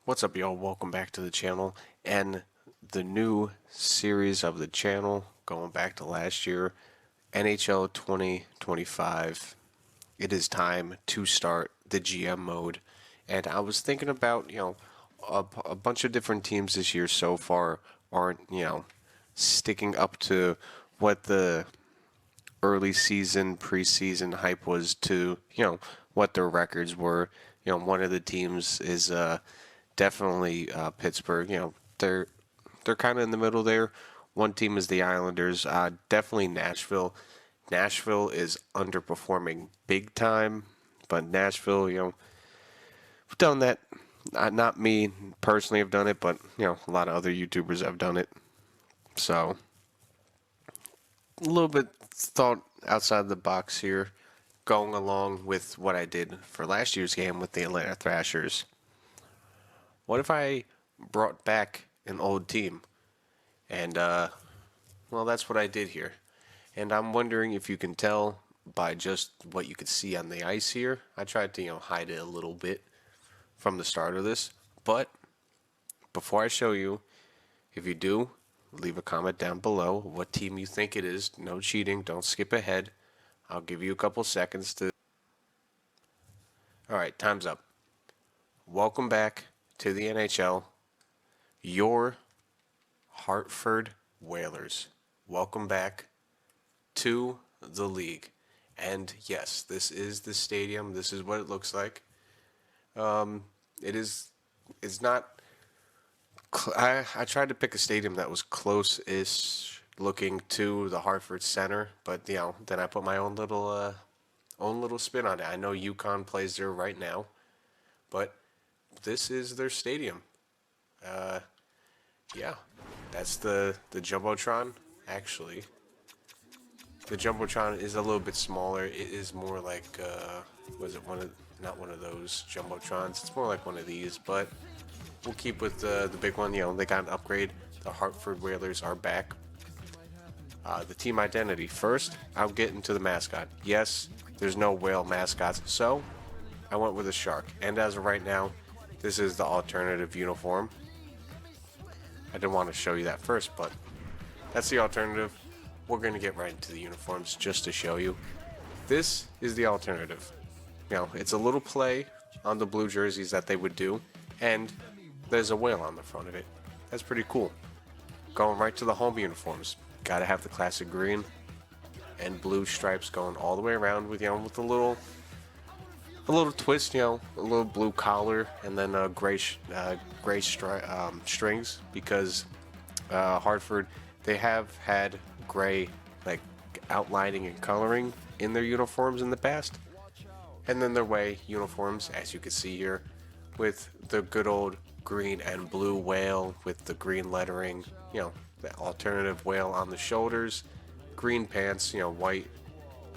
What's up, y'all? Welcome back to the channel and the new series of the channel going back to last year, NHL 2025. It is time to start the GM mode, and I was thinking about, a bunch of different teams this year so far aren't, sticking up to what the early season, preseason hype was to, what their records were. One of the teams is definitely Pittsburgh. They're kind of in the middle there. One team is the Islanders. Definitely Nashville. Nashville is underperforming big time, but Nashville, have done that. Not me personally have done it, but a lot of other YouTubers have done it. So a little bit thought outside the box here, going along with what I did for last year's game with the Atlanta Thrashers. What if I brought back an old team? And, well, that's what I did here. And I'm wondering if you can tell by just what you could see on the ice here. I tried to, hide it a little bit from the start of this. But before I show you, if you do, leave a comment down below what team you think it is. No cheating. Don't skip ahead. I'll give you a couple seconds to... All right, time's up. Welcome back to the NHL. Your Hartford Whalers. Welcome back to the league. And yes, this is the stadium. This is what it looks like. It's not... I tried to pick a stadium that was close-ish looking to the Hartford Center, but, then I put my own little spin on it. I know UConn plays there right now, but this is their stadium. Yeah, that's the Jumbotron. Actually, the Jumbotron is a little bit smaller. It is more like was it not one of those Jumbotrons? It's more like one of these, but we'll keep with the big one. They got an upgrade. The Hartford Whalers are back. The team identity. First, I'll get into the mascot. Yes, there's no whale mascots, so I went with a shark. And as of right now, this is the alternative uniform. I didn't want to show you that first, but that's the alternative. We're going to get right into the uniforms just to show you. This is the alternative. It's a little play on the blue jerseys that they would do, and there's a whale on the front of it. That's pretty cool. Going right to the home uniforms. Gotta have the classic green and blue stripes going all the way around with with a little twist, a little blue collar, and then gray strings, because Hartford, they have had gray like outlining and coloring in their uniforms in the past, and then their away uniforms, as you can see here, with the good old green and blue whale with the green lettering, the alternative whale on the shoulders, green pants, white.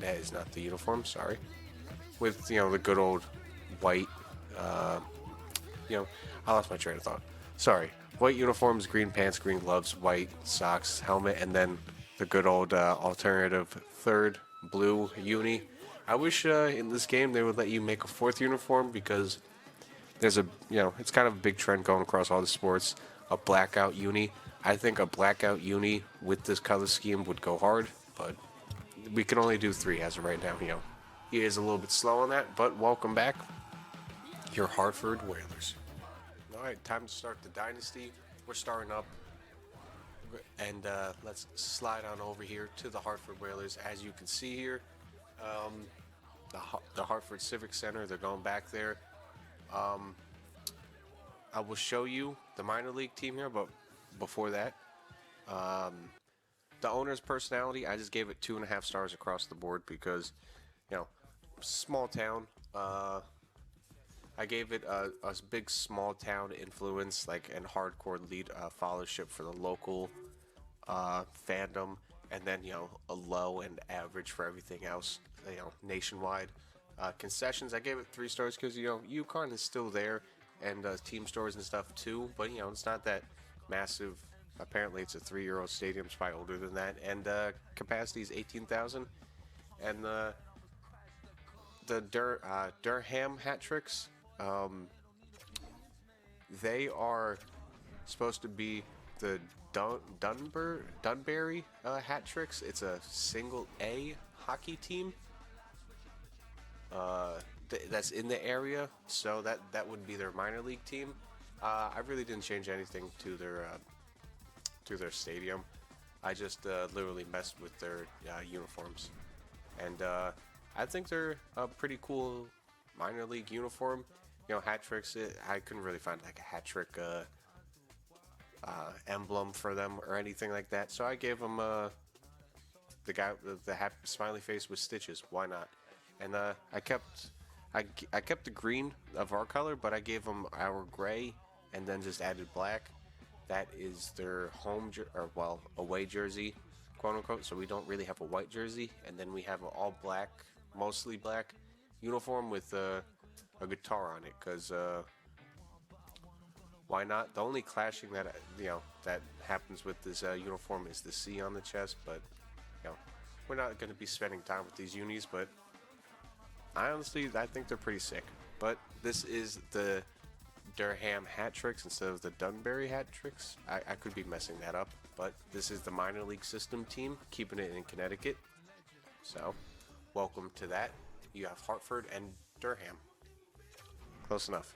That is not the uniform, sorry. With, the good old white, I lost my train of thought. Sorry. White uniforms, green pants, green gloves, white socks, helmet, and then the good old alternative third blue uni. I wish in this game they would let you make a fourth uniform, because there's it's kind of a big trend going across all the sports, a blackout uni. I think a blackout uni with this color scheme would go hard, but we can only do 3 as of right now. He is a little bit slow on that, but welcome back, your Hartford Whalers. All right, time to start the dynasty. We're starting up, and let's slide on over here to the Hartford Whalers. As you can see here, the Hartford Civic Center, they're going back there. I will show you the minor league team here, but before that, the owner's personality, I just gave it 2.5 stars across the board, because, small town. I gave it a big small town influence, like, and hardcore lead followership for the local fandom, and then a low and average for everything else, nationwide. Concessions, I gave it 3 stars because UConn is still there, and team stores and stuff too, but it's not that massive. Apparently it's a 3-year-old stadium, it's probably older than that, and capacity is 18,000. And the Durham hat tricks, They are supposed to be the Dunbury Hat Tricks. It's a single A hockey team that's in the area, so that would be their minor league team. I really didn't change anything to their stadium. I just literally messed with their uniforms, and I think they're a pretty cool minor league uniform. You know, hat tricks. I couldn't really find like a hat trick emblem for them or anything like that, so I gave them the guy with the happy smiley face with stitches. Why not? And I kept the green of our color, but I gave them our gray and then just added black. That is their away jersey, quote unquote. So we don't really have a white jersey, and then we have an all black, mostly black uniform with a guitar on it. Cause why not? The only clashing that that happens with this uniform is the C on the chest, but we're not going to be spending time with these unis. But I think they're pretty sick. But this is the Durham Hat Tricks instead of the Dunbury Hat Tricks. I could be messing that up, but this is the minor league system team, keeping it in Connecticut. So, welcome to that. You have Hartford and Durham. Close enough.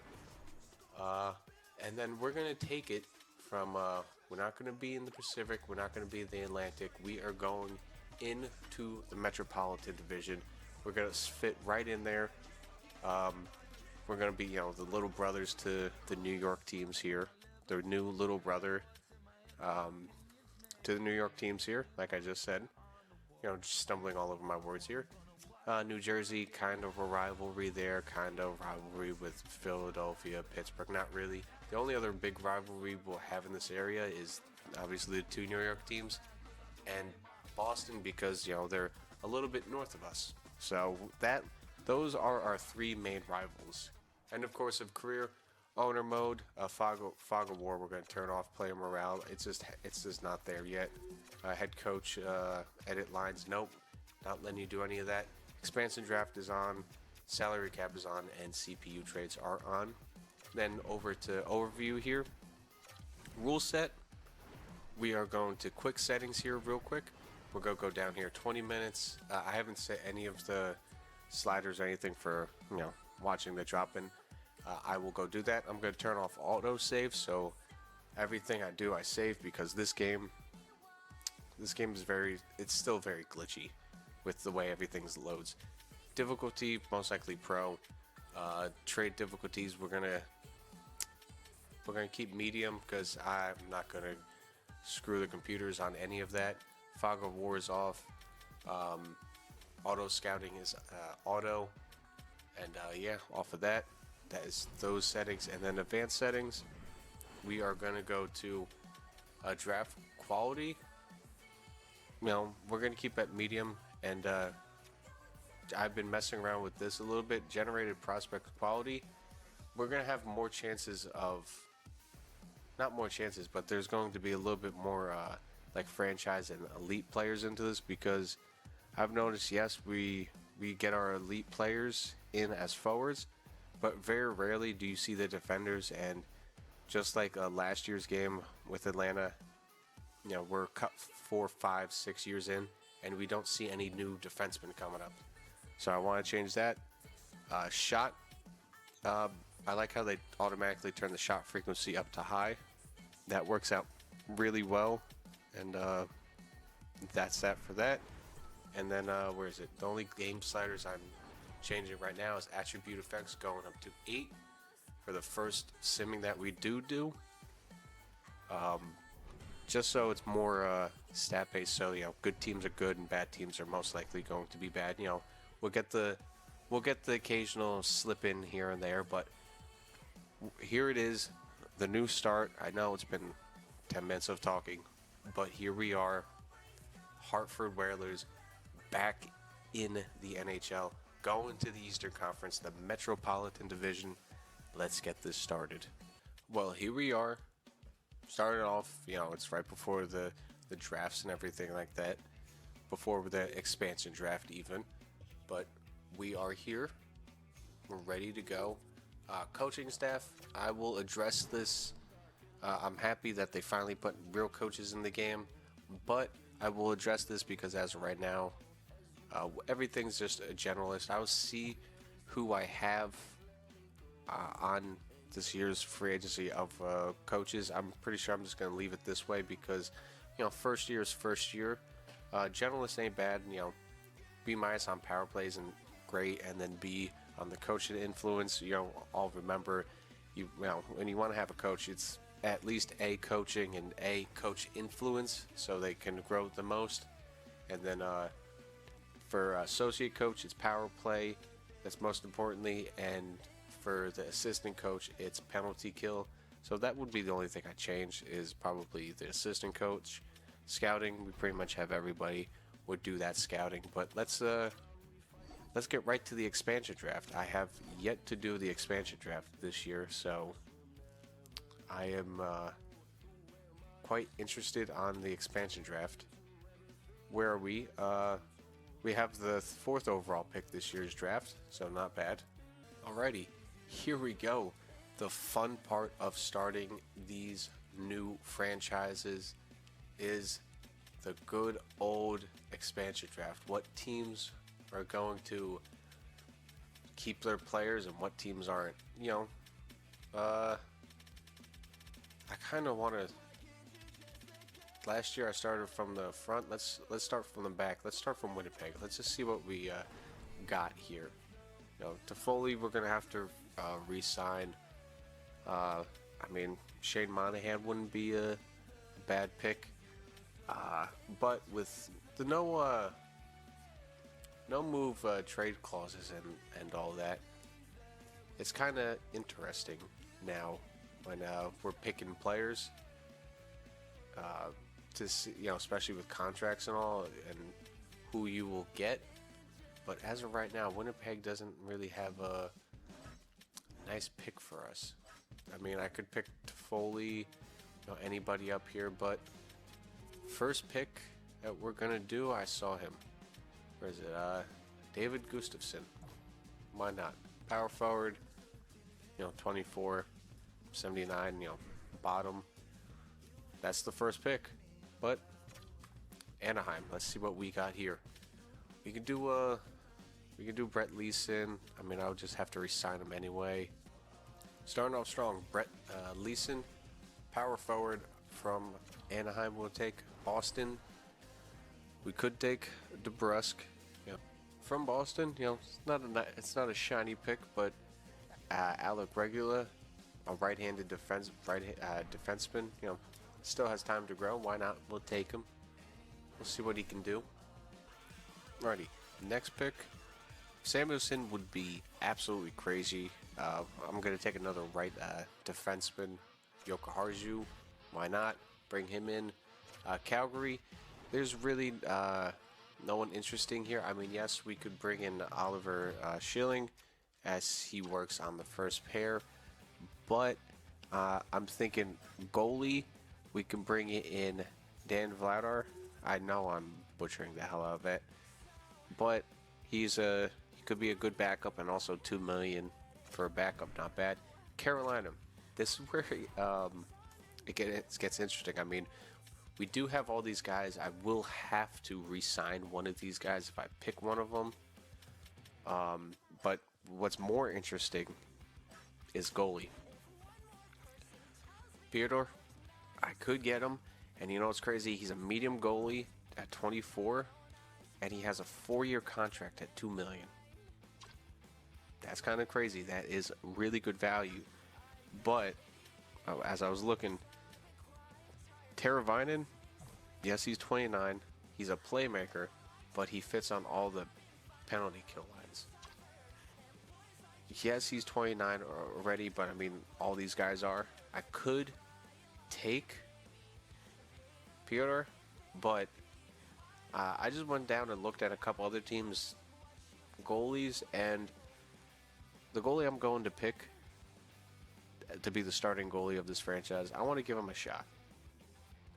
And then we're going to take it from, we're not going to be in the Pacific, we're not going to be in the Atlantic, we are going into the Metropolitan Division. We're going to fit right in there. We're going to be, the little brothers to the New York teams here. Their new little brother to the New York teams here, like I just said. Just stumbling all over my words here. New Jersey, kind of a rivalry there, kind of rivalry with Philadelphia, Pittsburgh, not really. The only other big rivalry we'll have in this area is obviously the two New York teams and Boston, because, they're a little bit north of us. So those are our three main rivals. And of course, of career owner mode, fog of war, we're going to turn off player morale. It's just not there yet. Head coach edit lines, nope, not letting you do any of that. Expansion draft is on, salary cap is on, and CPU trades are on. Then over to overview here. Rule set, we are going to quick settings here real quick. We're going to go down here 20 minutes. I haven't set any of the sliders or anything for, watching the drop-in. I will go do that. I'm going to turn off auto save, so everything I do I save, because this game is it's still very glitchy with the way everything loads. Difficulty, most likely pro. Trade difficulties, we're gonna keep medium, because I'm not gonna screw the computers on any of that. Fog of war is off. Auto scouting is auto, and off of that. That is those settings. And then advanced settings, we are gonna go to draft quality. We're gonna keep at medium, and I've been messing around with this a little bit. Generated prospect quality, we're gonna have more chances of, not more chances, but there's going to be a little bit more like franchise and elite players into this, because I've noticed, yes, we get our elite players in as forwards, but very rarely do you see the defenders. And just like last year's game with Atlanta, we're cut 4, 5, 6 years in, and we don't see any new defensemen coming up. So I want to change that. Shot, I like how they automatically turn the shot frequency up to high. That works out really well, and that's that for that. And then where is it? The only game sliders I'm changing right now is attribute effects, going up to 8 for the first simming that we do. Just so it's more stat based. So good teams are good and bad teams are most likely going to be bad. We'll get the occasional slip in here and there, but here it is, the new start. I know it's been 10 minutes of talking, but here we are, Hartford Whalers back in the NHL, going to the Eastern Conference, the Metropolitan Division. Let's get this started. Well, here we are. Started off, it's right before the drafts and everything like that, before the expansion draft even. But we are here. We're ready to go. Coaching staff, I will address this. I'm happy that they finally put real coaches in the game, but I will address this because as of right now, everything's just a generalist. I'll see who I have on this year's free agency of coaches. I'm pretty sure I'm just going to leave it this way because, first year is first year. Generalist ain't bad. B- on power plays and great, and then B on the coaching influence. I'll remember, when you want to have a coach, it's at least A, coaching, and A, coach influence, so they can grow the most. And then for associate coach, it's power play. That's most importantly, and for the assistant coach, it's penalty kill. So that would be the only thing I change, is probably the assistant coach. Scouting, we pretty much have everybody would do that scouting. But let's get right to the expansion draft. I have yet to do the expansion draft this year, so I am quite interested on the expansion draft. Where are we? We have the 4th overall pick this year's draft, so not bad. Alrighty, here we go. The fun part of starting these new franchises is the good old expansion draft. What teams are going to keep their players and what teams aren't. I kind of want to. Last year I started from the front. Let's start from the back. Let's start from Winnipeg. Let's just see what we got here. Toffoli, we're gonna have to re-sign. Shane Monahan wouldn't be a bad pick, but with the no move trade clauses and all that, it's kind of interesting now when we're picking players to see, especially with contracts and all, and who you will get. But as of right now, Winnipeg doesn't really have a nice pick for us. I could pick Toffoli, anybody up here, but first pick that we're gonna do, I saw him. Where is it? David Gustafsson. Why not? Power forward, 24, 79, bottom. That's the first pick. But Anaheim, let's see what we got here. We can do Brett Leeson. I would just have to re-sign him anyway. Starting off strong, Brett Leeson, power forward from Anaheim. We'll take Boston. We could take DeBrusk. From Boston, it's not a shiny pick, but Alec Regula, a right-handed defenseman, still has time to grow. Why not? We'll take him. We'll see what he can do. Alrighty, next pick. Samuelson would be absolutely crazy. I'm going to take another right defenseman, Yokoharju. Why not? Bring him in. Calgary, there's really no one interesting here. Yes, we could bring in Oliver Schilling as he works on the first pair, but I'm thinking goalie. We can bring in Dan Vladar. I know I'm butchering the hell out of it, but he could be a good backup, and also $2 million for a backup, not bad. Carolina, this is where it gets interesting. We do have all these guys. I will have to re-sign one of these guys if I pick one of them. But what's more interesting is goalie. Theodore, I could get him, and what's crazy? He's a medium goalie at 24, and he has a 4-year contract at $2 million. That's kind of crazy. That is really good value. But as I was looking, Teravainen, yes, he's 29. He's a playmaker, but he fits on all the penalty kill lines. Yes, he's 29 already, but all these guys are. I could take Piotr, but I just went down and looked at a couple other teams' goalies, and the goalie I'm going to pick to be the starting goalie of this franchise, I want to give him a shot.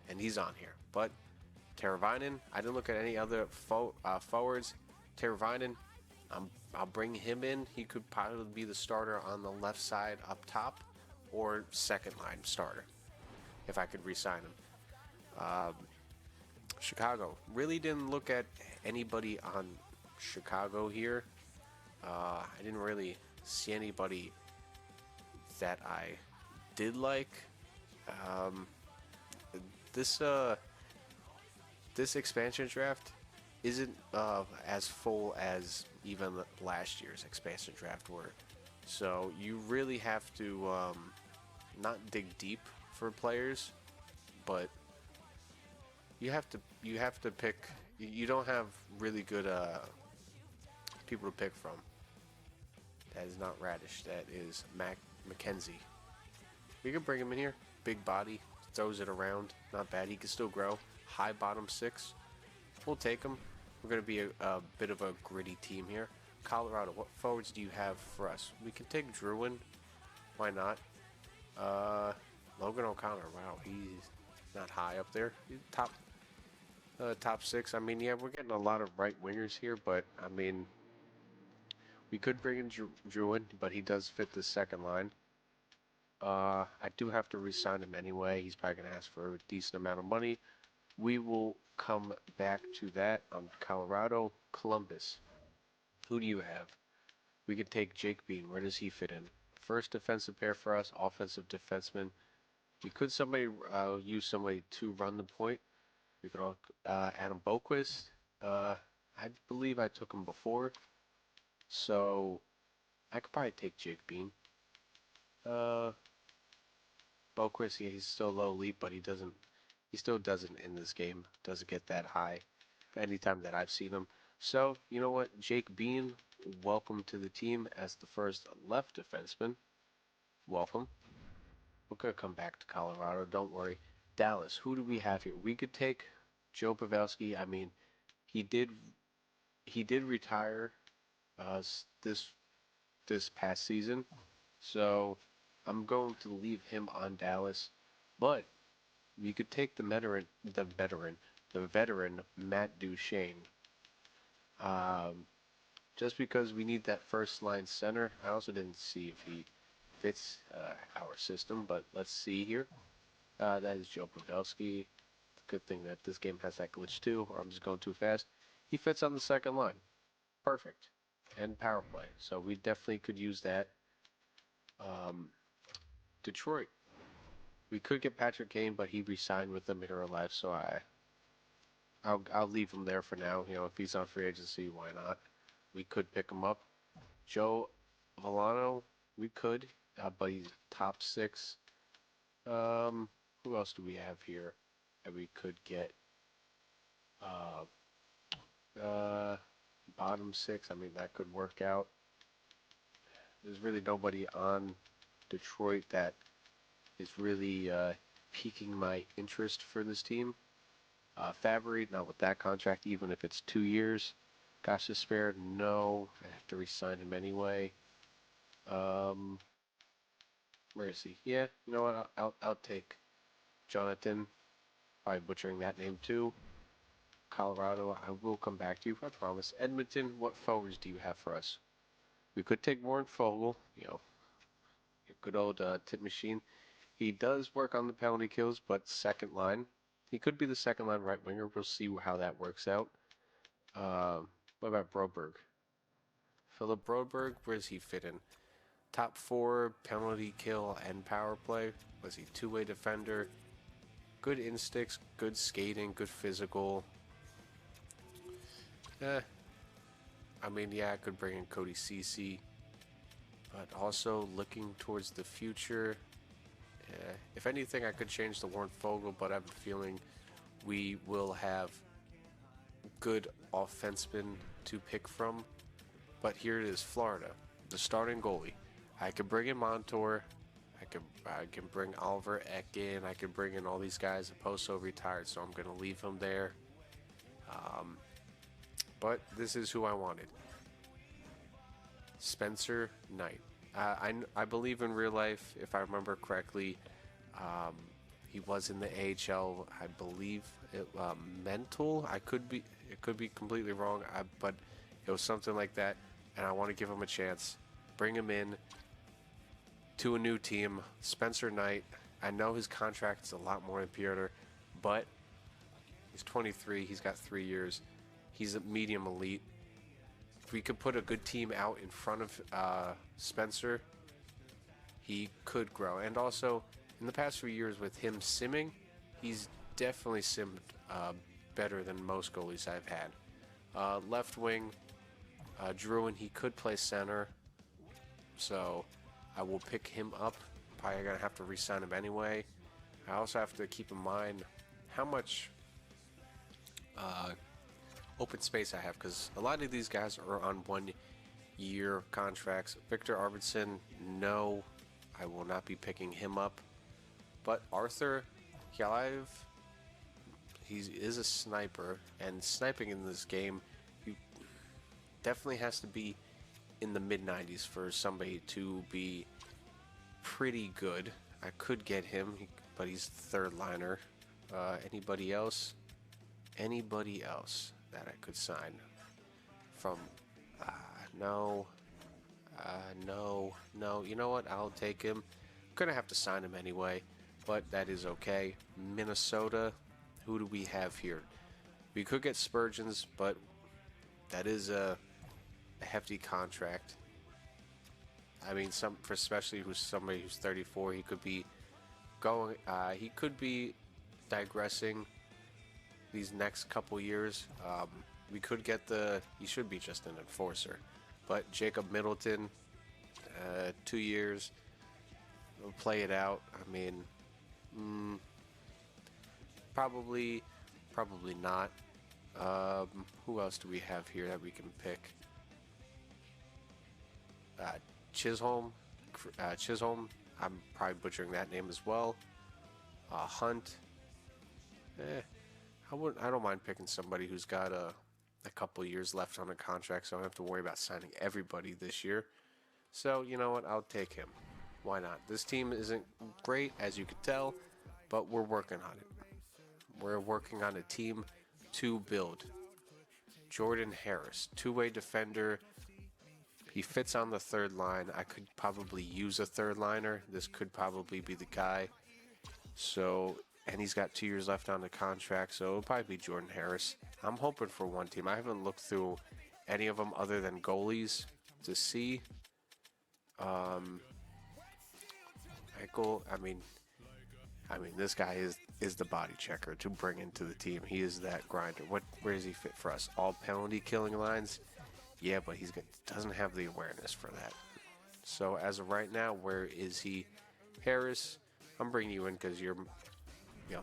And he's on here. But Teravainen, I didn't look at any other forwards. Teravainen, I'll bring him in. He could probably be the starter on the left side up top, or second line starter if I could re-sign him. Chicago really didn't look at anybody on Chicago here. I didn't really see anybody that I did like. This this expansion draft isn't as full as even last year's expansion draft were. So you really have to not dig deep for players, but you have to pick. You don't have really good people to pick from. That is not Radish. That is McKenzie. We can bring him in here. Big body, throws it around. Not bad. He can still grow. High bottom six. We'll take him. We're going to be a bit of a gritty team here. Colorado, what forwards do you have for us? We can take Druin. Why not? Logan O'Connor. Wow, he's not high up there. He's top six. I mean, yeah, we're getting a lot of right wingers here, but I mean, we could bring in Druin, but he does fit the second line. I do have to re-sign him anyway. He's probably going to ask for a decent amount of money. We will come back to that on Colorado. Columbus. Who do you have? We could take Jake Bean. Where does he fit in? First defensive pair for us, offensive defenseman. We could use somebody to run the point. We could Adam Boquist. I believe I took him before, so I could probably take Jake Bean. Boquist, yeah, he's still low leap, but he still doesn't in this game. Doesn't get that high anytime that I've seen him. So, you know what? Jake Bean, welcome to the team as the first left defenseman. Welcome. We're going to come back to Colorado. Don't worry. Dallas, who do we have here? We could take Joe Pavelski. I mean, he did retire this past season. So I'm going to leave him on Dallas. But you could take the veteran Matt Duchene. Just because we need that first line center. I also didn't see if he fits our system, but let's see here. That is Joe Pavelski. Good thing that this game has that glitch too, or I'm just going too fast. He fits on the second line. Perfect. And power play. So we definitely could use that. Detroit. We could get Patrick Kane, but he re-signed with them in real life, so I'll leave him there for now. You know, if he's on free agency, why not? We could pick him up. Joe Volano, we could, but he's top six. Who else do we have here that we could get? Bottom six. I mean, that could work out. There's really nobody on Detroit that is really piquing my interest for this team. Fabry, not with that contract, even if it's 2 years. Gosh, Despair, no. I have to re-sign him anyway. Where is he? Yeah, you know what? I'll take Jonathan. Probably butchering that name too. Colorado, I will come back to you, I promise. Edmonton, what forwards do you have for us? We could take Warren Fogle, you know, your good old tip machine. He does work on the penalty kills, but second line. He could be the second line right winger. We'll see how that works out. What about Broberg? Philip Broberg, where does he fit in? Top four, penalty kill and power play. Was he two-way defender? Good instincts, good skating, good physical. I mean, yeah, I could bring in Cody Ceci, but also looking towards the future. If anything, I could change the Warren Fogle, but I have a feeling we will have good offensemen to pick from. But here it is, Florida, the starting goalie. I could bring in Montour. I can bring Oliver Eck in. I could bring in all these guys. Oposo retired, so I'm going to leave him there. But this is who I wanted. Spencer Knight. I believe in real life, if I remember correctly, he was in the AHL. I believe mental. It could be completely wrong, but it was something like that. and I want to give him a chance. Bring him in to a new team. Spencer Knight. I know his contract is a lot more than Piotr, but he's 23. He's got 3 years. He's a medium elite. If we could put a good team out in front of Spencer, he could grow. And also, in the past few years with him simming, he's definitely simmed better than most goalies I've had. Left wing, Druin, he could play center, so I will pick him up. Probably going to have to re-sign him anyway. I also have to keep in mind how much open space I have, because a lot of these guys are on 1-year contracts. Victor Arvidsson, no, I will not be picking him up. But Arthur Yalaev, he is a sniper, and sniping in this game, you definitely has to be in the mid-90s for somebody to be pretty good. I could get him, but he's third liner. Anybody else? Anybody else that I could sign from? No. No. You know what? I'll take him. I'm gonna have to sign him anyway, but that is okay. Minnesota. Who do we have here? We could get Spurgeons, but that is a hefty contract. I mean, especially somebody who's 34, he could be going. He could be digressing these next couple years. We could get he should be just an enforcer, but Jacob Middleton, 2 years. We'll play it out. I mean, probably not. Who else do we have here that we can pick? Chisholm. I'm probably butchering that name as well. Hunt. I don't mind picking somebody who's got a couple years left on a contract, so I don't have to worry about signing everybody this year. So, you know what? I'll take him. Why not? This team isn't great, as you could tell, but we're working on it. We're working on a team to build. Jordan Harris, two-way defender. He fits on the third line. I could probably use a third liner. This could probably be the guy. So, and he's got 2 years left on the contract, so it'll probably be Jordan Harris. I'm hoping for one team. I haven't looked through any of them other than goalies to see. I mean, this guy is the body checker to bring into the team. He is that grinder. Where does he fit for us? All penalty killing lines? Yeah, but doesn't have the awareness for that. So as of right now, where is he? Harris, I'm bringing you in because you're,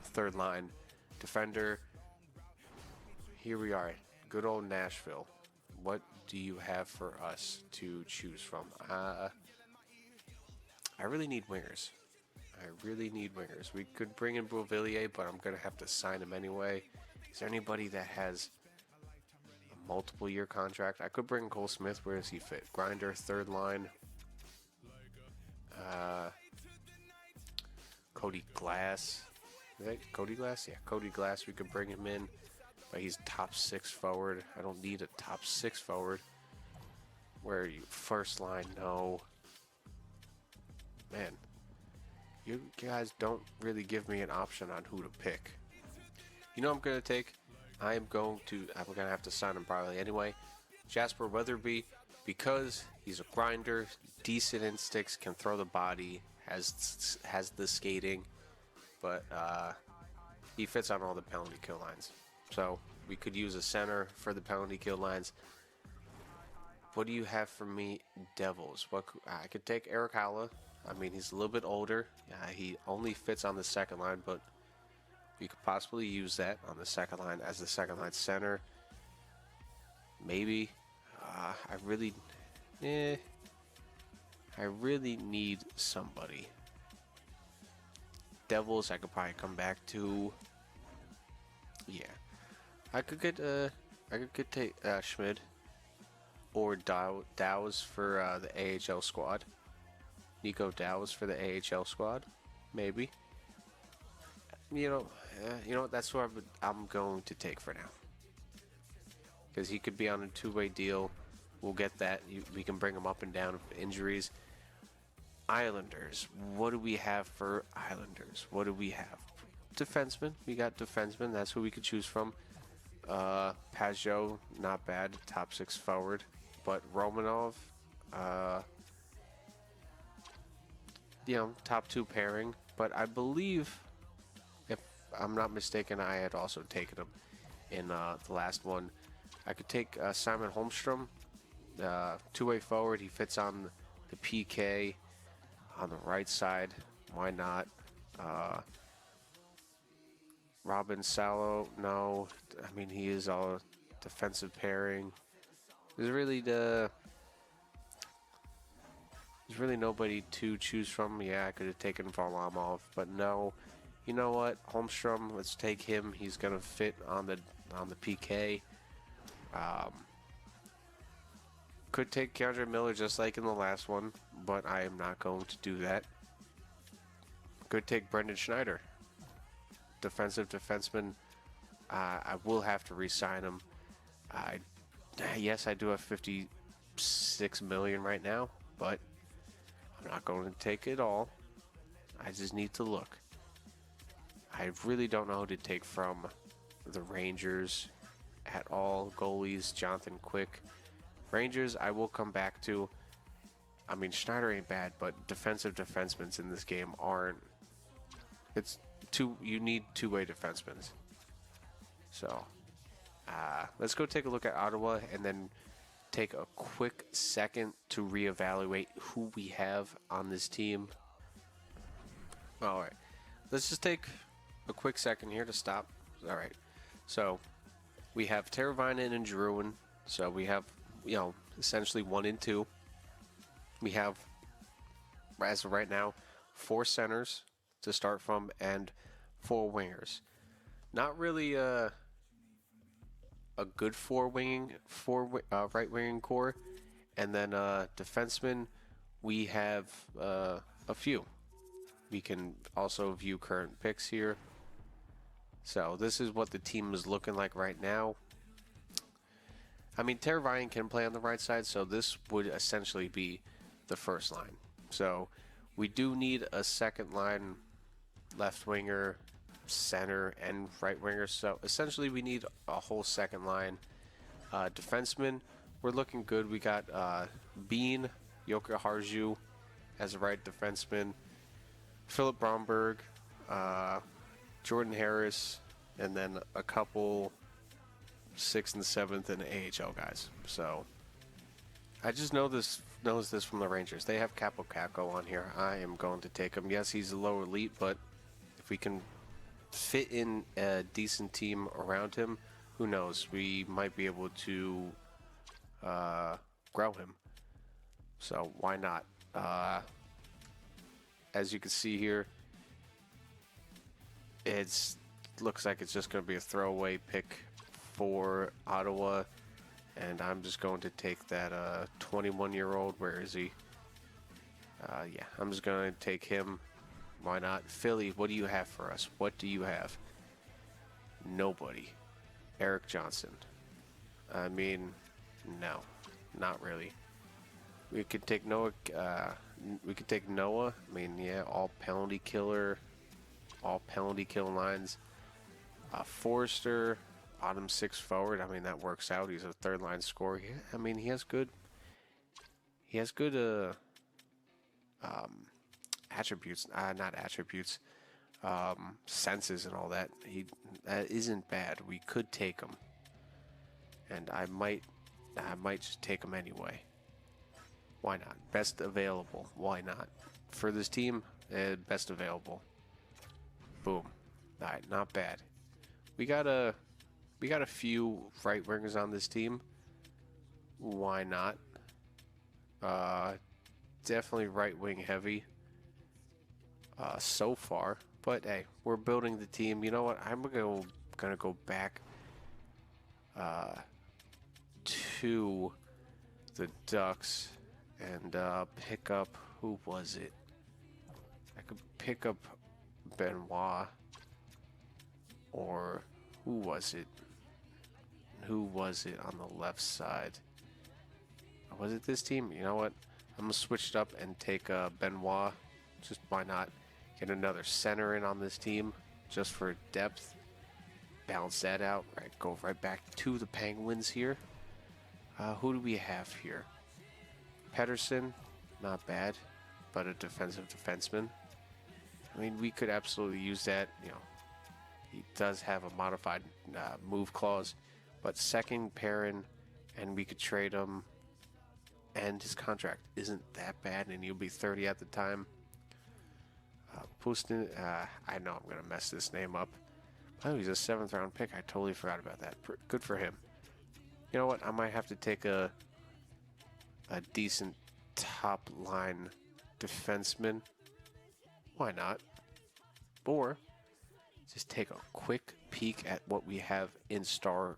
third line defender. Here we are, good old Nashville. What do you have for us to choose from? I really need wingers. We could bring in Beauvillier, but I'm going to have to sign him anyway. Is there anybody that has a multiple-year contract? I could bring Cole Smith. Where does he fit? Grinder, third line. Cody Glass. Is that Cody Glass? Yeah, Cody Glass. We could bring him in, but he's top 6 forward. I don't need a top 6 forward. Where are you? First line, no. Man, you guys don't really give me an option on who to pick. You know what I'm going to take? I'm going to have to sign him probably anyway. Jasper Weatherby, because he's a grinder, decent instincts, can throw the body, has the skating, but he fits on all the penalty kill lines. So we could use a center for the penalty kill lines. What do you have for me, Devils? I could take Eric Halla. I mean, he's a little bit older. He only fits on the second line, but we could possibly use that on the second line as the second line center. Maybe. I really need somebody. Devils, I could probably come back to. Yeah, I could take Schmid or Dow's for the AHL squad. Nico Dow's for the AHL squad, maybe. You know, that's what I'm going to take for now, because he could be on a two-way deal. We'll get that. We can bring him up and down with injuries. Islanders. What do we have for Islanders? What do we have? Defenseman. We got defenseman. That's who we could choose from. Pajot, not bad. Top 6 forward. But Romanov, top 2 pairing. But I believe, if I'm not mistaken, I had also taken him in the last one. I could take Simon Holmstrom, two-way forward. He fits on the PK on the right side. Why not? Robin Salo, no. I mean, he is all defensive pairing. There's really nobody to choose from. Yeah, I could have taken Varlamov, but no. You know what? Holmstrom, let's take him. He's gonna fit on the PK. Could take Keandre Miller just like in the last one, but I am not going to do that. Could take Brendan Schneider, defensive defenseman. I will have to re-sign him. Yes, I do have $56 million right now, but I'm not going to take it all. I just need to look. I really don't know who to take from the Rangers at all. Goalies, Jonathan Quick. Rangers, I will come back to. I mean, Schneider ain't bad, but defensive defensemen in this game aren't. You need two-way defensemen. So, let's go take a look at Ottawa and then take a quick second to reevaluate who we have on this team. All right, let's just take a quick second here to stop. All right, so we have Teravainen and Drouin. So we have, essentially 1 and 2. We have, as of right now, 4 centers to start from and 4 wingers. Not really a good right winging core, and then defensemen. We have a few. We can also view current picks here. So this is what the team is looking like right now. I mean, Teravainen can play on the right side, so this would essentially be the first line. So we do need a second line left winger, center, and right winger. So essentially we need a whole second line. Defenseman, we're looking good. We got Bean, Joker Harju as a right defenseman, Philip Bromberg, Jordan Harris, and then a couple 6th and 7th and AHL guys. So I just knows this from the Rangers. They have Capo Caco on here. I am going to take him. Yes, he's a low elite, but if we can fit in a decent team around him, who knows? We might be able to grow him. So why not? As you can see here, it looks like it's just going to be a throwaway pick for Ottawa, and I'm just going to take that 21-year-old. Where is he? Yeah, I'm just going to take him. Why not? Philly, what do you have for us? What do you have? Nobody. Eric Johnson. I mean, no, not really. We could take Noah. I mean, yeah, all penalty kill lines. Forrester, bottom 6 forward. I mean, that works out. He's a third line scorer. Yeah, I mean, he has good attributes. Not attributes. Senses and all that. That isn't bad. We could take him, and I might just take him anyway. Why not? Best available. Why not? For this team, best available. Boom. All right, not bad. We got a few right wingers on this team. Why not? Definitely right wing heavy. So far, but hey, we're building the team. You know what? I'm gonna go back to the Ducks and pick up, who was it? I could pick up Benoit, or who was it? Who was it on the left side? Was it this team? You know what? I'm going to switch it up and take Benoit. Just why not? Get another center in on this team just for depth. Balance that out. Right, go right back to the Penguins here. Who do we have here? Pedersen, not bad, but a defensive defenseman. I mean, we could absolutely use that. You know, he does have a modified move clause, but second pairing, and we could trade him. And his contract isn't that bad, and he'll be 30 at the time. Pustin, I know I'm going to mess this name up. Oh, he's a 7th round pick. I totally forgot about that. Good for him. You know what? I might have to take a decent top line defenseman. Why not? Or just take a quick peek at what we have in store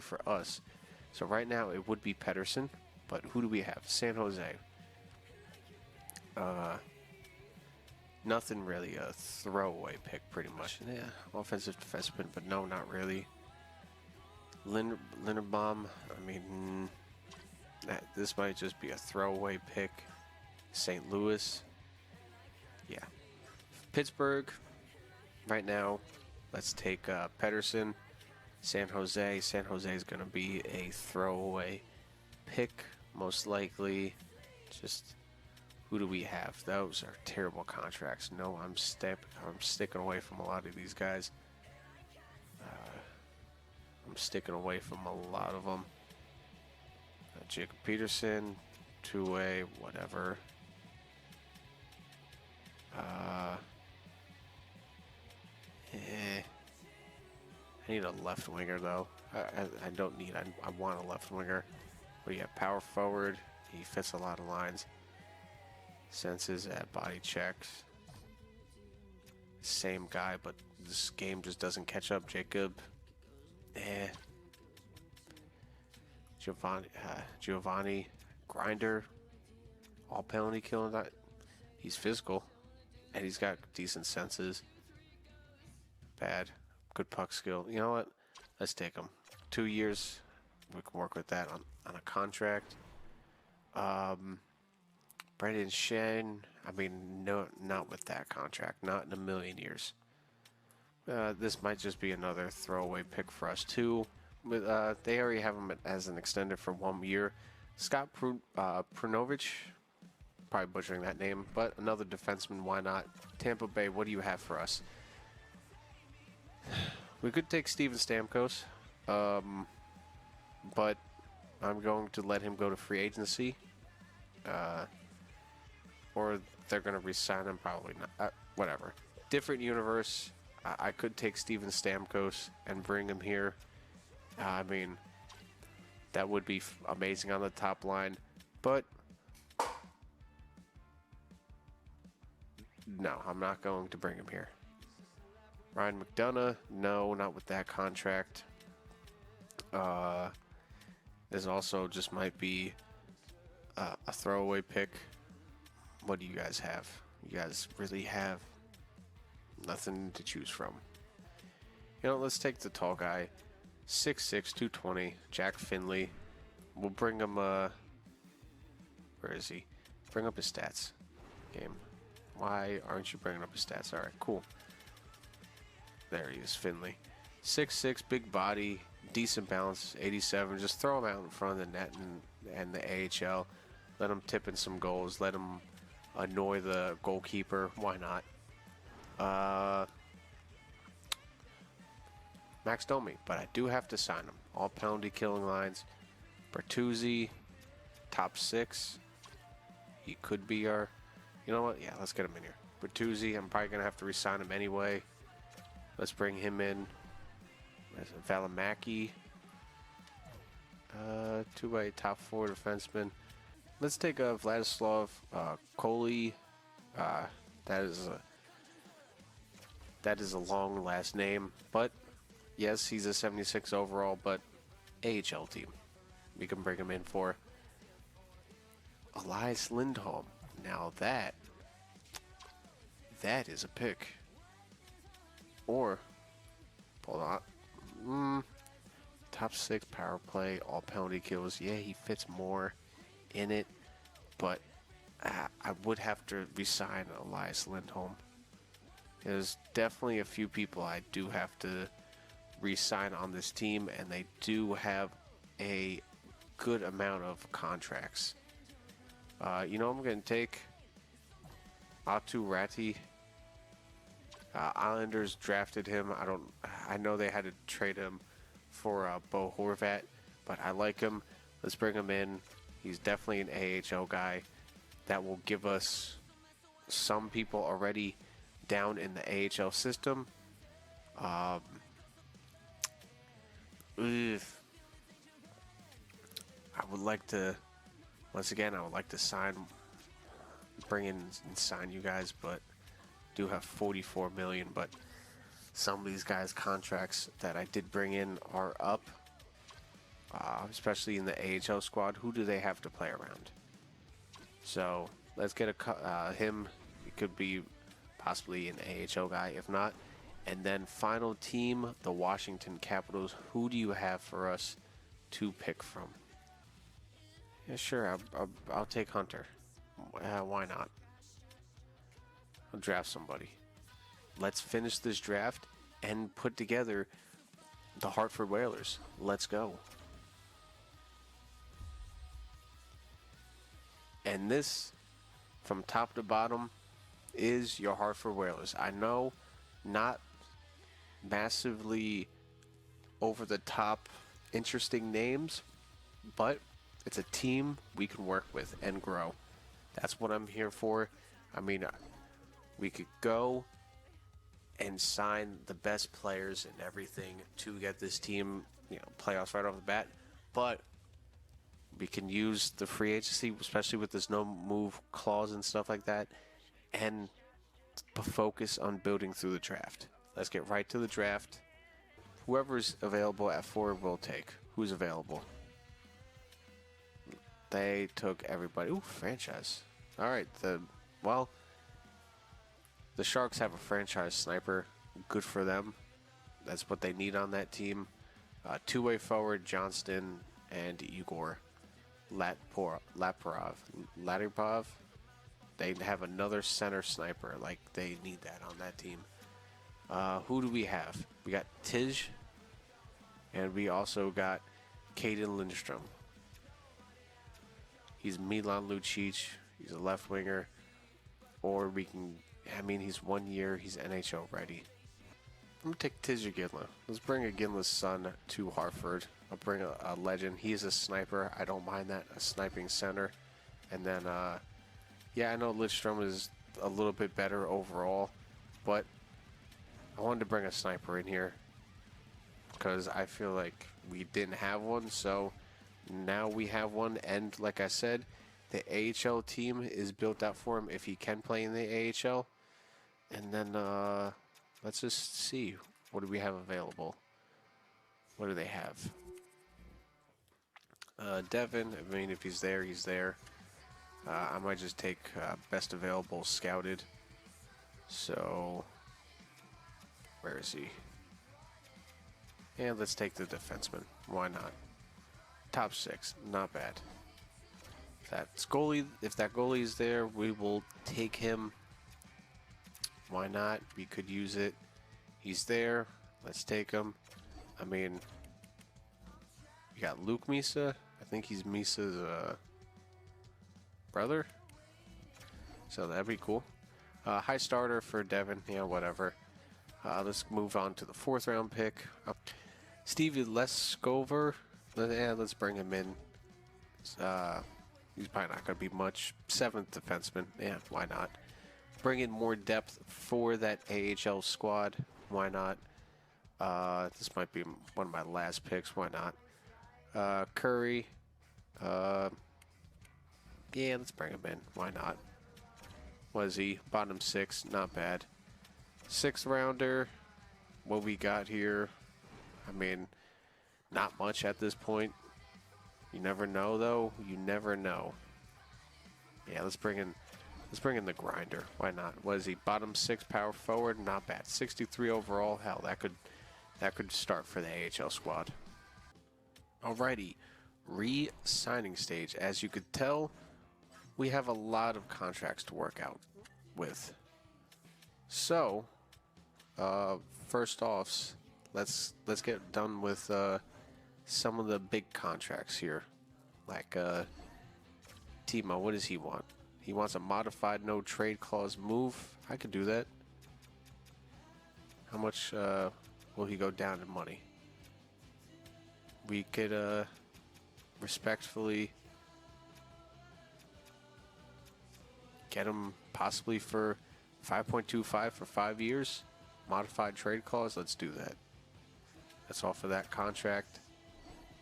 for us. So right now it would be Pedersen, but who do we have? San Jose. Nothing really, a throwaway pick pretty much. Yeah, offensive defenseman, but no, not really. Linderbaum, I mean, this might just be a throwaway pick. St. Louis, yeah. Pittsburgh, right now, let's take Pedersen. San Jose is going to be a throwaway pick, most likely. Just, who do we have? Those are terrible contracts. No, I'm sticking away from a lot of these guys. I'm sticking away from a lot of them. Jacob Peterson, two-way, whatever. I need a left winger though. I don't need. I want a left winger. But yeah, power forward. He fits a lot of lines. Senses at body checks. Same guy, but this game just doesn't catch up. Jacob. Giovanni Grinder. All penalty killing. That he's physical, and he's got decent senses. Bad, good puck skill. You know what? Let's take him. 2 years. We can work with that on a contract. Brendan Shane. I mean, no, not with that contract. Not in a million years. This might just be another throwaway pick for us too. But they already have him as an extended for 1 year. Scott Prunovich. Probably butchering that name, but another defenseman. Why not? Tampa Bay. What do you have for us? We could take Steven Stamkos, but I'm going to let him go to free agency, or they're going to re-sign him. Probably not. Whatever. Different universe. I could take Steven Stamkos and bring him here. I mean, that would be amazing on the top line, but no, I'm not going to bring him here. Ryan McDonough, no, not with that contract. This also just might be a throwaway pick. What do you guys have? You guys really have nothing to choose from. You know, let's take the tall guy. 6'6", 220, Jack Finley. We'll bring him, where is he? Bring up his stats. Game. Why aren't you bringing up his stats? All right, cool. There he is, Finley. 6'6", big body, decent balance, 87. Just throw him out in front of the net and the AHL. Let him tip in some goals. Let him annoy the goalkeeper. Why not? Max Domi, but I do have to sign him. All penalty killing lines. Bertuzzi, top 6. He could be our... You know what? Yeah, let's get him in here. Bertuzzi, I'm probably going to have to re-sign him anyway. Let's bring him in. There's Valimaki. Two-way top 4 defenseman. Let's take a Vladislav Coley. That is a long last name, but yes, he's a 76 overall, but AHL team. We can bring him in for Elias Lindholm. Now that is a pick. Or, hold on. Top 6 power play, all penalty kills. Yeah, he fits more. in it, but I would have to resign Elias Lindholm. There's definitely a few people I do have to re-sign on this team, and they do have a good amount of contracts. I'm going to take Atu Ratti. Islanders drafted him. I know they had to trade him for Bo Horvat, but I like him. Let's bring him in. He's definitely an AHL guy that will give us some people already down in the AHL system. I would like to, once again, bring in and sign you guys, but do have $44 million. But some of these guys' contracts that I did bring in are up, especially in the AHL squad. Who do they have to play around? So let's get him. He could be possibly an AHL guy, if not. And then final team, the Washington Capitals. Who do you have for us to pick from? Yeah, sure. I'll take Hunter. Why not? I'll draft somebody. Let's finish this draft and put together the Hartford Whalers. Let's go. And this, from top to bottom, is your Hartford Whalers. I know, not massively over the top interesting names, but it's a team we can work with and grow. That's what I'm here for. I mean, we could go and sign the best players and everything to get this team, playoffs right off the bat, but we can use the free agency, especially with this no move clause and stuff like that, and focus on building through the draft. Let's get right to the draft. Whoever's available at 4, we'll take. Who's available? They took everybody. Ooh, franchise. All right. The Sharks have a franchise sniper. Good for them. That's what they need on that team. Two-way forward, Johnston and Igor Latypov. They have another center sniper. Like, they need that on that team. Who do we have? We got Tij, and we also got Caden Lindstrom. He's Milan Lucic. He's a left winger. Or he's 1 year. He's NHL ready. I'm going to take Tij Ginla. Let's bring Ginla's son to Hartford. I'll bring a legend. He's a sniper. I don't mind that. A sniping center. And then, I know Lidstrom is a little bit better overall, but I wanted to bring a sniper in here because I feel like we didn't have one, so now we have one. And like I said, the AHL team is built out for him if he can play in the AHL. And then let's just see, what do we have available? What do they have? Devin, if he's there, he's there. I might just take best available scouted. So, where is he? Yeah, let's take the defenseman. Why not? Top 6, not bad. If that goalie is there, we will take him. Why not? We could use it. He's there. Let's take him. We got Luke Misa. I think he's Misa's brother. So that'd be cool. High starter for Devin. Yeah, whatever. Let's move on to the 4th round pick. Stevie Leskover. Let's bring him in. He's probably not going to be much. 7th defenseman. Yeah, why not? Bring in more depth for that AHL squad. Why not? This might be one of my last picks. Why not? Curry. Let's bring him in. Why not? What is he? Bottom 6. Not bad. 6th rounder. What we got here? Not much at this point. You never know, though. You never know. Yeah, let's bring in the grinder. Why not? What is he? Bottom 6 power forward. Not bad. 63 overall. Hell, that could start for the AHL squad. Alrighty. re-signing stage. As you could tell, we have a lot of contracts to work out with. So, first off, let's get done with some of the big contracts here. Like Timo, what does he want? He wants a modified no trade clause move. I could do that. How much will he go down in money? We could respectfully get him possibly for 5.25 for 5 years. Modified trade clause. Let's do that. That's all for that contract.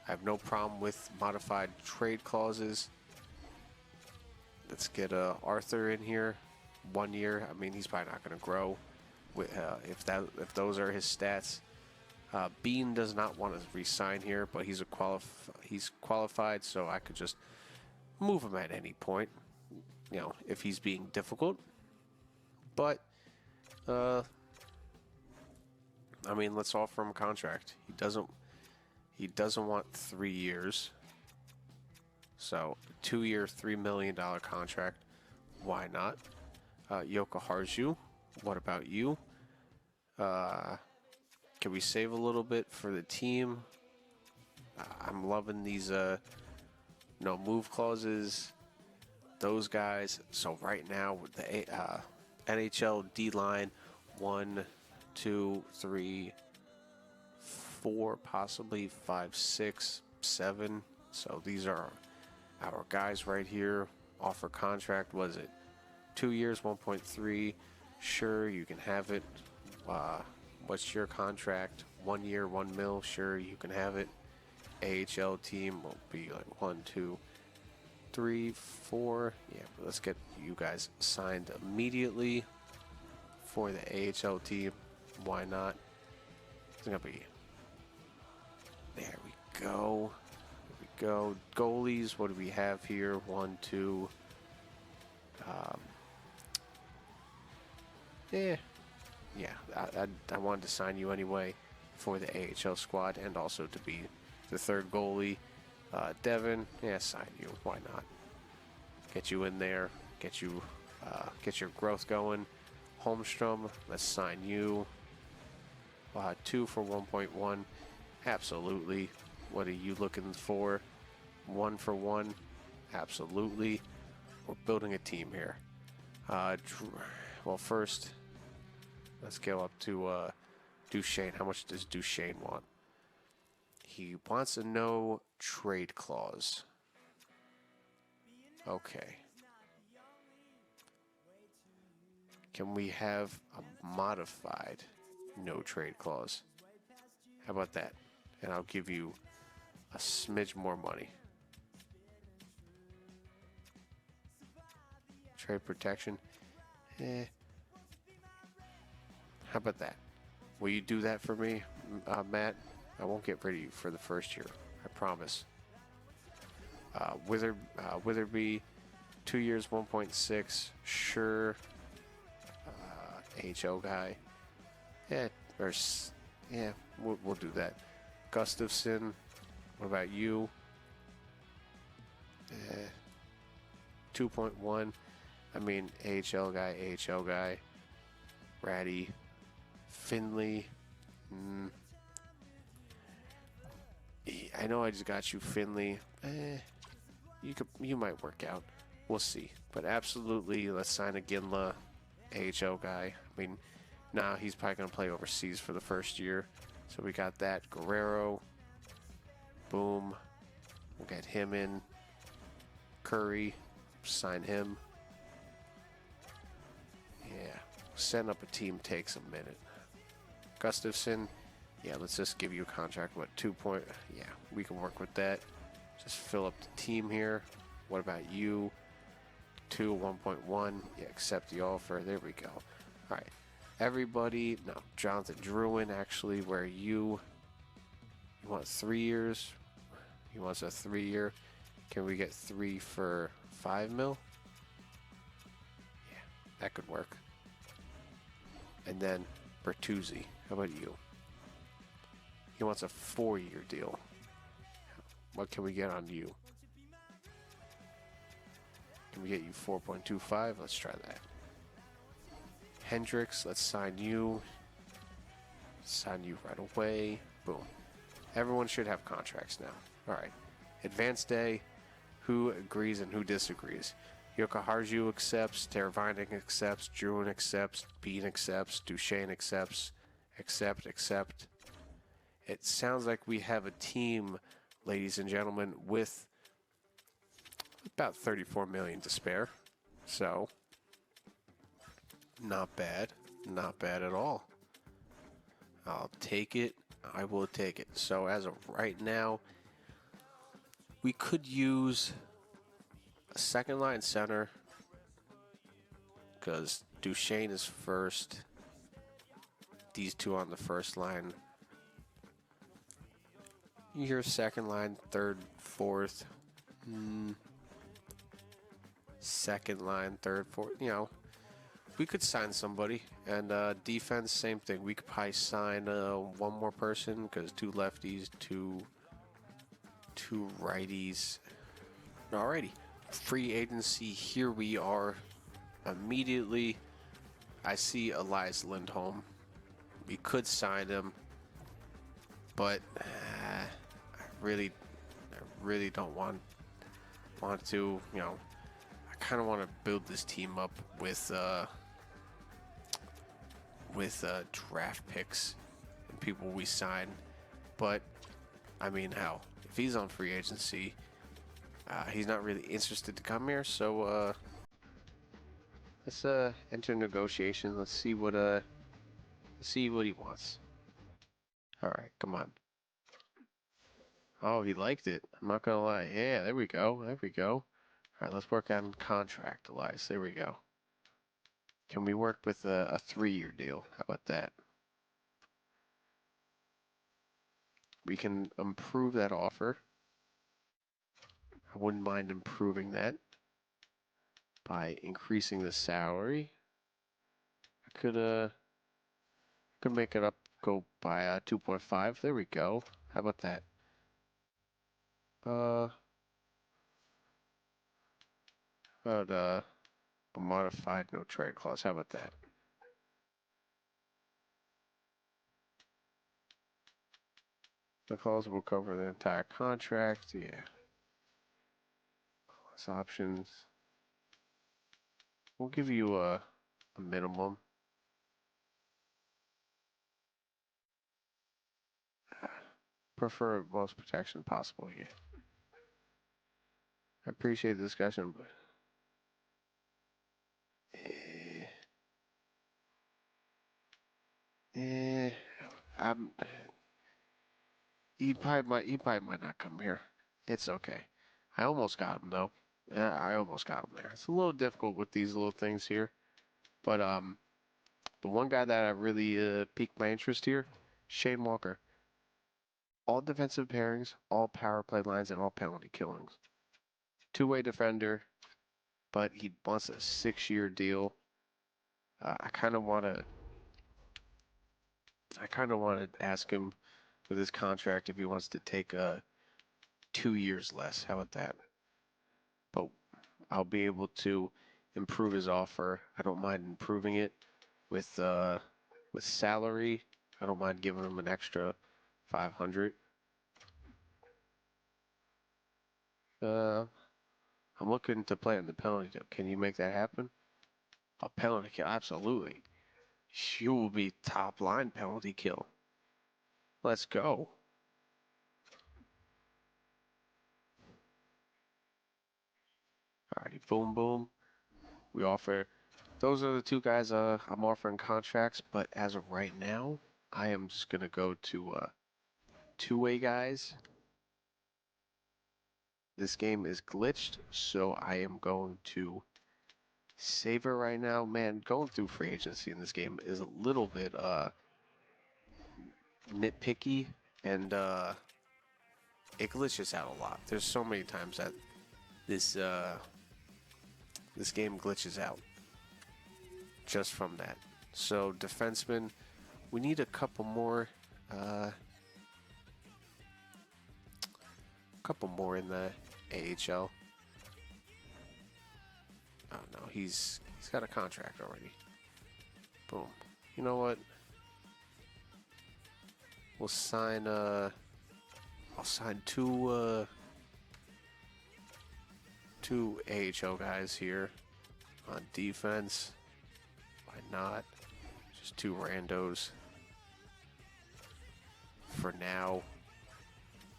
I have no problem with modified trade clauses. Let's get Arthur in here. 1 year. I mean, he's probably not going to grow. If those are his stats. Bean does not want to re-sign here, but he's qualified, so I could just move him at any point. You know, if he's being difficult. But I mean, let's offer him a contract. He doesn't want 3 years. So, 2-year, $3 million contract. Why not? Yoka Harju, what about you? Can we save a little bit for the team? I'm loving these no move clauses. Those guys. So right now with the NHL D line, 1, 2, 3, 4, possibly 5, 6, 7. So these are our guys right here. Offer contract, was it 2 years, 1.3? Sure, you can have it. What's your contract? 1 year, 1 mil. Sure, you can have it. AHL team will be like 1, 2, 3, 4. Yeah, but let's get you guys signed immediately for the AHL team. Why not? It's gonna be. There we go. There we go. Goalies. What do we have here? 1, 2. Yeah, I wanted to sign you anyway for the AHL squad and also to be the third goalie. Devin, yeah, sign you. Why not? Get you in there. Get your growth going. Holmstrom, let's sign you. 2 for 1.1. Absolutely. What are you looking for? 1 for 1. Absolutely. We're building a team here. Well, first, let's go up to Duchesne. How much does Duchesne want? He wants a no trade clause. Okay. Can we have a modified no trade clause? How about that? And I'll give you a smidge more money. Trade protection. How about that? Will you do that for me, Matt? I won't get rid of you for the first year. I promise. Witherby, 2 years, 1.6. Sure. HO guy. Yeah, we'll do that. Gustafson, what about you? 2.1. I mean, AHL guy. Ratty. Finley. I know I just got you, Finley. You might work out. We'll see. But absolutely, let's sign a Ginla, AHL guy. I mean, he's probably going to play overseas for the first year. So we got that. Guerrero. Boom. We'll get him in. Curry. Sign him. Yeah. Setting up a team takes a minute. Gustafson. Yeah, let's just give you a contract. What, 2 point? Yeah, we can work with that. Just fill up the team here. What about you? 2, 1.1. Yeah, accept the offer. There we go. All right. Everybody. No, Jonathan Druin, actually, where you want 3 years? He wants a 3-year. Can we get 3 for 5 mil? Yeah, that could work. And then Bertuzzi. How about you? He wants a 4-year deal. What can we get on you? Can we get you 4.25? Let's try that. Hendricks, let's sign you. Sign you right away. Boom. Everyone should have contracts now. All right. Advanced day. Who agrees and who disagrees? Yokoharju accepts. Teravainen accepts. Druin accepts. Bean accepts. Duchesne accepts. Accept. It sounds like we have a team, ladies and gentlemen, with about 34 million to spare. So, not bad. Not bad at all. I'll take it. I will take it. So, as of right now, we could use a second line center because Duchesne is first. These two on the first line. Your second line, third, fourth. Second line, third, fourth. You know, we could sign somebody. And defense, same thing. We could probably sign one more person because two lefties, two righties. Alrighty. Free agency. Here we are. Immediately, I see Elias Lindholm. We could sign him, but I really don't want to. You know, I kind of want to build this team up with draft picks and people we sign. But I mean, hell, if he's on free agency, he's not really interested to come here. So let's enter negotiation. Let's see what he wants. All right, come on. Oh, he liked it. I'm not gonna lie. Yeah, there we go. All right, let's work on contract, Elias. There we go. Can we work with a 3-year deal? How about that? We can improve that offer. I wouldn't mind improving that by increasing the salary. I could make it up, go by 2.5. There we go. How about that? About a modified no trade clause. How about that? The clause will cover the entire contract. Yeah. Clause options. We'll give you a minimum. Prefer most protection possible. Yeah. I appreciate the discussion, but I'm. He probably might not come here. It's okay. I almost got him though. Yeah, I almost got him there. It's a little difficult with these little things here, but the one guy that I really piqued my interest here, Shane Walker. All defensive pairings, all power play lines, and all penalty killings. Two-way defender, but he wants a 6-year deal. I kind of want to ask him with his contract if he wants to take 2 years less. How about that? But I'll be able to improve his offer. I don't mind improving it with salary. I don't mind giving him an extra 500. I'm looking to play in the penalty kill. Can you make that happen? A penalty kill, absolutely. You will be top line penalty kill. Let's go. Alrighty, boom, boom. We offer. Those are the two guys I'm offering contracts, but as of right now, I am just gonna go to two-way guys. This game is glitched, so I am going to save it right now. Man, going through free agency in this game is a little bit nitpicky, and it glitches out a lot. There's so many times that this game glitches out just from that. So defenseman, we need a couple more couple more in the AHL. Oh no, he's got a contract already. Boom. You know what? We'll sign I'll sign two AHL guys here on defense. Why not? Just two randos. For now,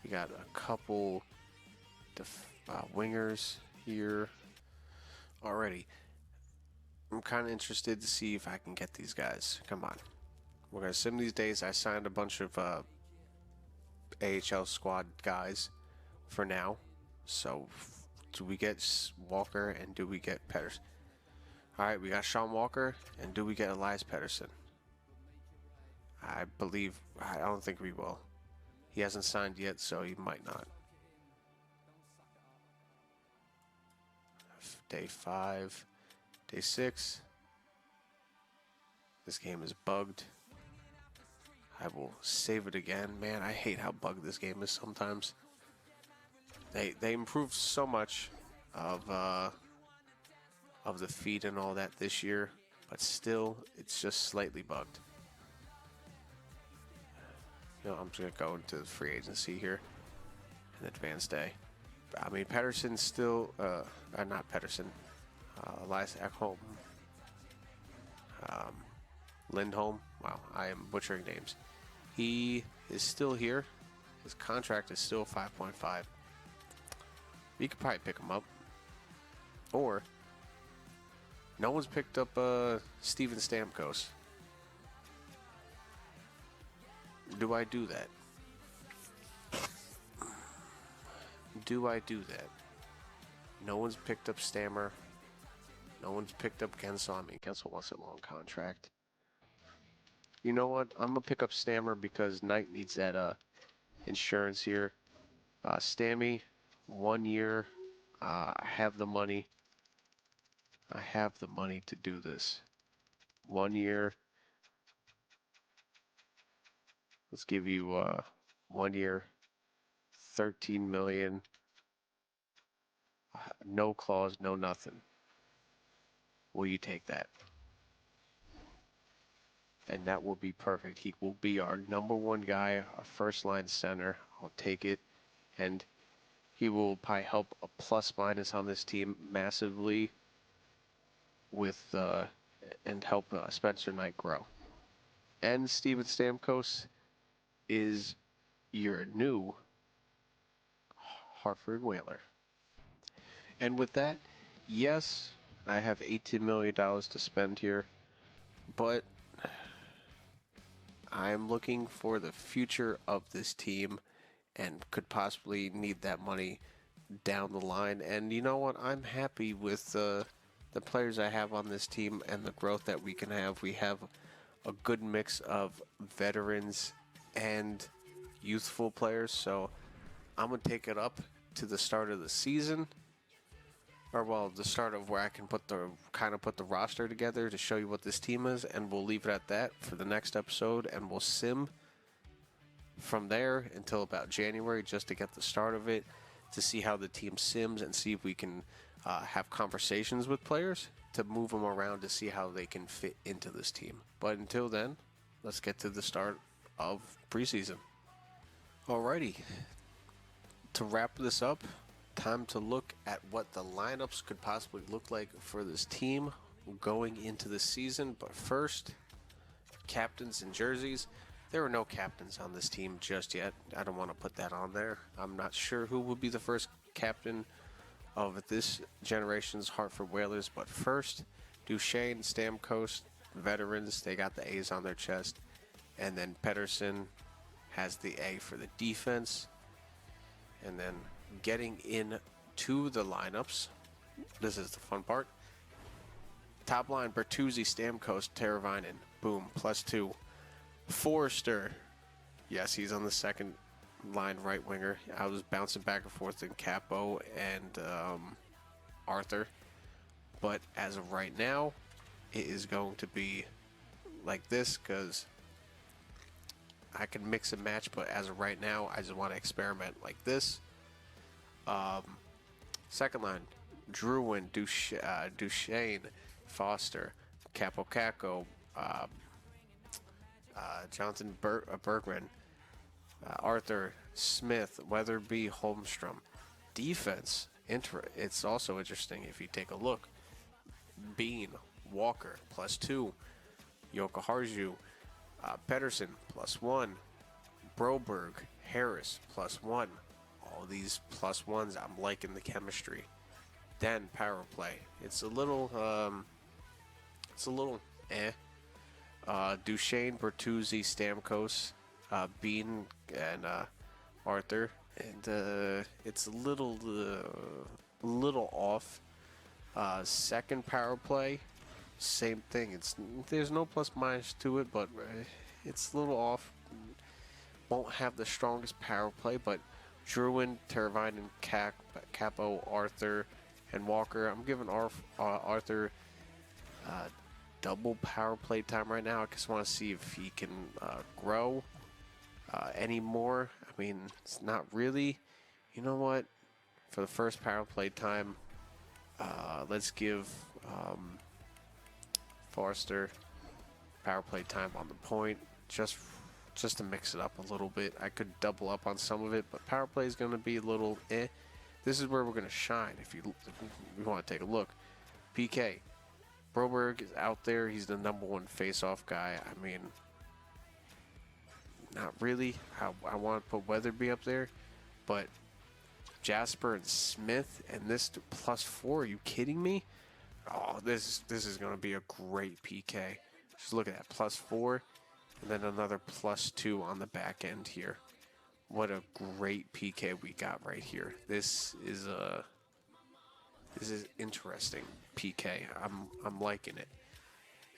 we got a couple wingers here already. I'm kind of interested to see if I can get these guys. Come on. We're going to sim these days. I signed a bunch of AHL squad guys for now. So, do we get Walker and do we get Pettersson? Alright, we got Sean Walker and do we get Elias Pettersson? I don't think we will. He hasn't signed yet, so he might not. Day 5. Day 6. This game is bugged. I will save it again. Man, I hate how bugged this game is sometimes. They improved so much of the feed and all that this year, but still, it's just slightly bugged. You know, I'm just gonna go into the free agency here, an advanced day. I mean, Pettersson still, not Pettersson, Elias Ekholm, Lindholm. Wow, I am butchering names. He is still here. His contract is still 5.5. We could probably pick him up. Or, no one's picked up Steven Stamkos. Do I do that? Do I do that? No one's picked up Stammer. No one's picked up Gensel. I mean, Gensel wants a long contract. You know what? I'm going to pick up Stammer because Knight needs that insurance here. Stammy, 1 year. I have the money. I have the money to do this. 1 year. Let's give you 1 year, 13 million. No clause, no nothing. Will you take that? And that will be perfect. He will be our number 1 guy, our first line center. I'll take it. And he will probably help a plus minus on this team massively with and help Spencer Knight grow. And Steven Stamkos is your new Hartford Whaler. And with that, yes, I have $18 million to spend here, but I'm looking for the future of this team and could possibly need that money down the line. And you know what? I'm happy with the players I have on this team and the growth that we can have. We have a good mix of veterans and youthful players, so I'm going to take it up to the start of the season. Or well, the start of where I can put the roster together to show you what this team is, and we'll leave it at that for the next episode, and we'll sim from there until about January just to get the start of it, to see how the team sims and see if we can have conversations with players to move them around to see how they can fit into this team. But until then, let's get to the start of preseason. Alrighty, to wrap this up, time to look at what the lineups could possibly look like for this team going into the season. But first, captains and jerseys. There are no captains on this team just yet. I don't want to put that on there. I'm not sure who will be the first captain of this generation's Hartford Whalers. But first, Duchesne, Stamkos, veterans, they got the A's on their chest. And then Pettersson has the A for the defense. And then getting into the lineups, this is the fun part. Top line, Bertuzzi, Stamkos, Teravainen. Boom, +2. Forrester. Yes, he's on the second line right winger. I was bouncing back and forth in Capo and Arthur. But as of right now, it is going to be like this because I can mix and match. But as of right now, I just want to experiment like this. Second line, Druin, Duchesne, Foster, Capo Caco, Jonathan Bergman, Arthur, Smith, Weatherby, Holmstrom. Defense, it's also interesting if you take a look. Bean, Walker, +2. Yokoharju, Pedersen, +1. Broberg, Harris, +1. All these +1s, I'm liking the chemistry. Then power play. It's a little eh. Duchesne, Bertuzzi, Stamkos, Bean, and Arthur, and it's a little off. Second power play, same thing. There's no plus minus to it, but it's a little off. Won't have the strongest power play, but Druin, Teravainen, Capo, Arthur, and Walker. I'm giving Arthur double power play time right now. I just want to see if he can grow any more. I mean, it's not really. You know what? For the first power play time, let's give Forster power play time on the point, just to mix it up a little bit. I could double up on some of it, but power play is going to be a little eh. This is where we're going to shine if you want to take a look. PK. Broberg is out there. He's the #1 face-off guy. I mean, not really. I want to put Weatherby up there, but Jasper and Smith and this +4. Are you kidding me? Oh, this is going to be a great PK. Just look at that, +4, and then another +2 on the back end here. What a great PK we got right here. This is interesting PK. I'm liking it.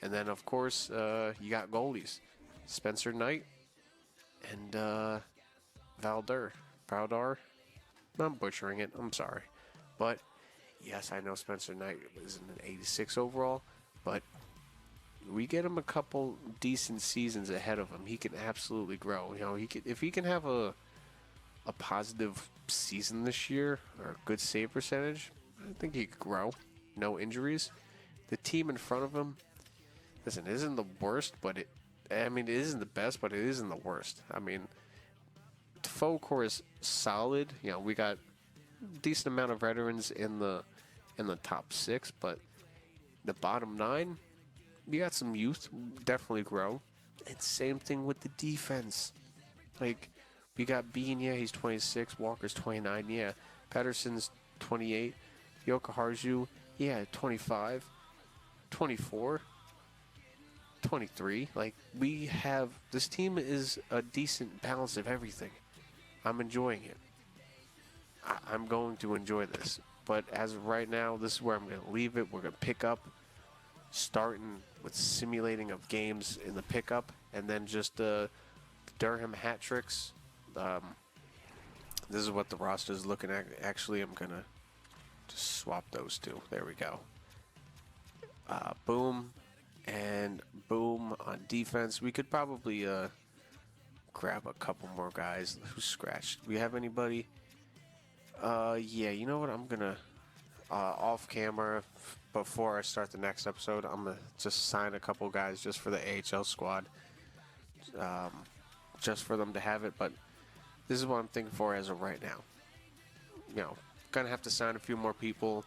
And then of course you got goalies, Spencer Knight and Valdar. I'm butchering it. I'm sorry, but yes, I know Spencer Knight is an 86 overall, but we get him a couple decent seasons ahead of him. He can absolutely grow. You know, if he can have a positive season this year or a good save percentage, I think he could grow. No injuries. The team in front of him, listen, it isn't the worst, but it isn't the best, but it isn't the worst. I mean, the faux core is solid. You know, we got a decent amount of veterans in the top 6, but the bottom 9, we got some youth, definitely grow. And same thing with the defense. Like, we got Bean, yeah, he's 26. Walker's 29, yeah. Pedersen's 28. Yokoharju, yeah, 25. 24. 23. Like, we have, this team is a decent balance of everything. I'm enjoying it. I'm going to enjoy this. But as of right now, this is where I'm going to leave it. We're going to pick up, starting with simulating of games in the pickup, and then just Durham hat tricks. This is what the roster is looking at. Actually, I'm going to just swap those two. There we go. Boom and boom on defense. We could probably grab a couple more guys who scratched. Do we have anybody? Yeah, you know what? I'm going to, off camera, before I start the next episode, I'm going to just sign a couple guys just for the AHL squad. Just for them to have it. But this is what I'm thinking for as of right now. You know, going to have to sign a few more people,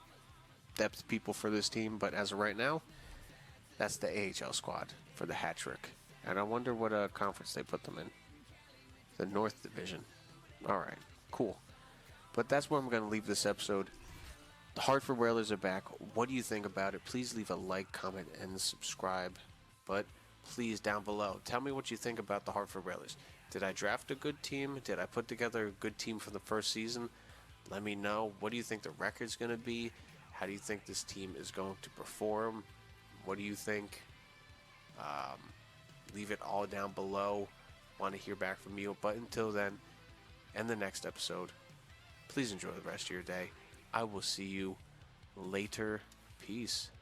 depth people for this team. But as of right now, that's the AHL squad for the hat trick. And I wonder what conference they put them in. The North Division. All right, cool. But that's where I'm going to leave this episode. The Hartford Whalers are back. What do you think about it? Please leave a like, comment, and subscribe. But please, down below, tell me what you think about the Hartford Whalers. Did I draft a good team? Did I put together a good team for the first season? Let me know. What do you think the record's going to be? How do you think this team is going to perform? What do you think? Leave it all down below. Want to hear back from you. But until then, and the next episode, please enjoy the rest of your day. I will see you later. Peace.